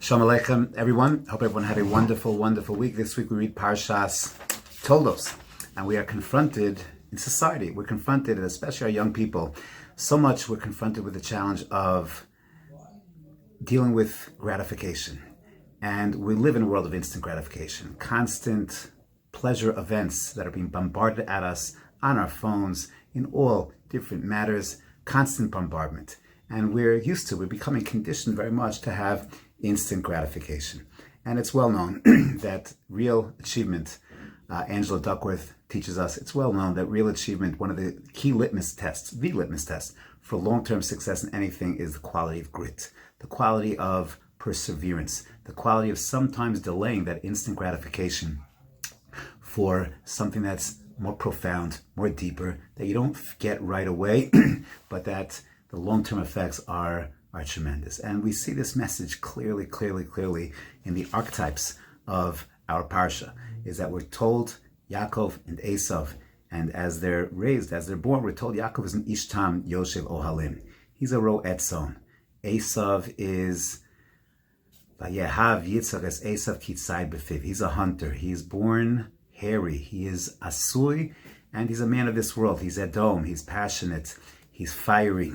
Shalom Aleichem, everyone. Hope everyone had a wonderful, wonderful week. This week we read Parshas Toldot, and we are confronted in society. We're confronted, and especially our young people, so much we're confronted with the challenge of dealing with gratification. And we live in a world of instant gratification, constant pleasure events that are being bombarded at us on our phones in all different matters, constant bombardment. And we're becoming conditioned very much to have instant gratification. And it's well known that real achievement, Angela Duckworth teaches us, it's well known that real achievement, one of the key litmus tests, the litmus test for long-term success in anything is the quality of grit, the quality of perseverance, the quality of sometimes delaying that instant gratification for something that's more profound, more deeper, that you don't get right away, but that the long-term effects are tremendous. And we see this message clearly in the archetypes of our parsha, is that we're told Yaakov and Esav, and as they're raised, as they're born, we're told Yaakov is an Ishtam Yoshev Ohalim. He's a Ro Etzon. Esav is Vayehav Yitzchak es Esav Kitzai Befiv. He's a hunter. He's born hairy. He is Asui, and he's a man of this world. He's Edom. He's passionate. He's fiery.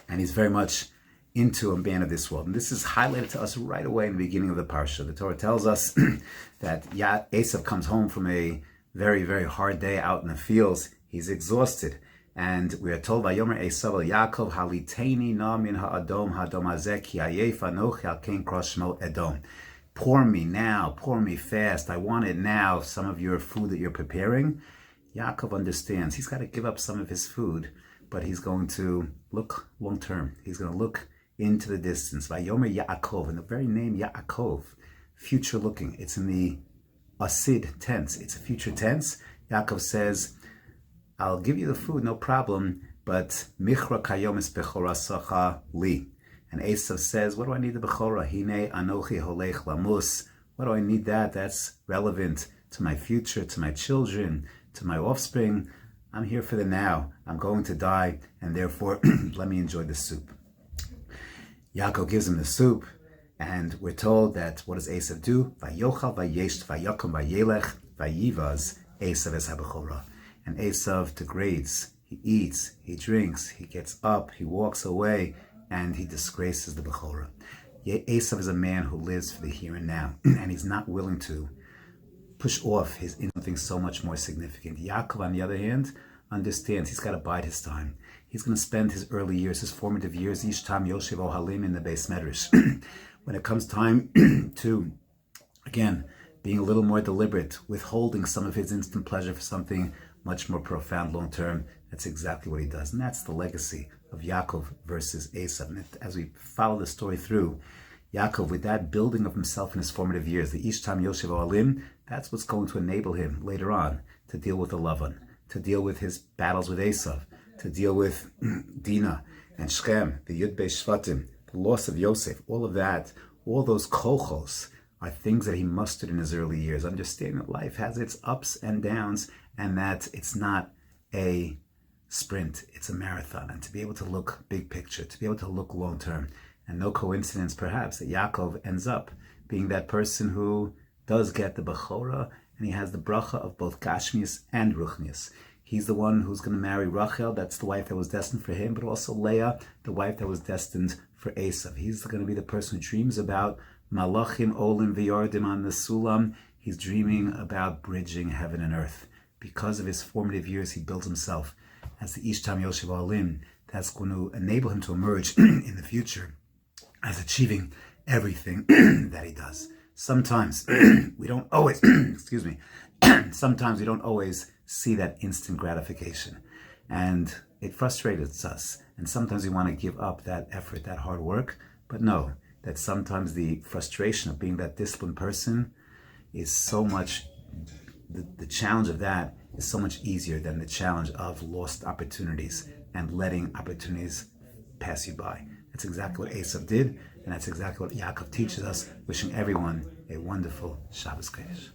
And he's very much into a man of this world. And this is highlighted to us right away in the beginning of the parsha. The Torah tells us that Esav comes home from a very, very hard day out in the fields. He's exhausted. And we are told by Yomer Esav Yaakov, Haliteni na min ha'adom ha'adom hazeh ki ayef anochi al ken kros shmo Edom. Pour me now, pour me fast. I want it now, some of your food that you're preparing. Yaakov understands. He's got to give up some of his food, but he's going to look long term. He's going to look into the distance. Vayomer Yaakov, and the very name Yaakov, future looking. It's in the asid tense. It's a future tense. Yaakov says, I'll give you the food, no problem, but michra kayom es bechora sacha li. And Esav says, what do I need the bechora? Hine anochi holech lamus. What do I need that? That's relevant to my future, to my children, to my offspring. I'm here for the now. I'm going to die, and therefore, let me enjoy the soup. Yaakov gives him the soup, and we're told that what does Esav do? Vayochal vayesh vayakom vayelech vayivaz Esav es habechora. And Esav degrades. He eats, he drinks, he gets up, he walks away, and he disgraces the bechora. Esav is a man who lives for the here and now, and he's not willing to push off something so much more significant. Yaakov, on the other hand, understands he's got to bide his time. He's going to spend his early years, his formative years, Ishtam Yoshev Ohalim in the Beis Medrash. When it comes time to, again, being a little more deliberate, withholding some of his instant pleasure for something much more profound long term, that's exactly what he does. And that's the legacy of Yaakov versus Esav. And as we follow the story through, Yaakov, with that building of himself in his formative years, the Ishtam Yoshev Ohalim, that's what's going to enable him later on to deal with the Lavan, to deal with his battles with Esav, to deal with Dinah and Shechem, the Yud Beis Shvatim, the loss of Yosef, all of that, all those kochos are things that he mustered in his early years, understanding that life has its ups and downs and that it's not a sprint, it's a marathon. And to be able to look big picture, to be able to look long term, and no coincidence perhaps that Yaakov ends up being that person who does get the Bechora, and he has the bracha of both Gashmius and Ruchnius. He's the one who's going to marry Rachel, that's the wife that was destined for him, but also Leah, the wife that was destined for Esav. He's going to be the person who dreams about Malachim Olim V'Yardim on the Sulam. He's dreaming about bridging heaven and earth. Because of his formative years, he builds himself as the Ishtam Yoshev Ohalim. That's going to enable him to emerge in the future as achieving everything that he does. Sometimes we don't always, sometimes we don't always see that instant gratification. And it frustrates us. And sometimes we want to give up that effort, that hard work. But know that sometimes the frustration of being that disciplined person is so much, the challenge of that is so much easier than the challenge of lost opportunities and letting opportunities pass you by. That's exactly what Esav did, and that's exactly what Yaakov teaches us, wishing everyone a wonderful Shabbos Kodesh.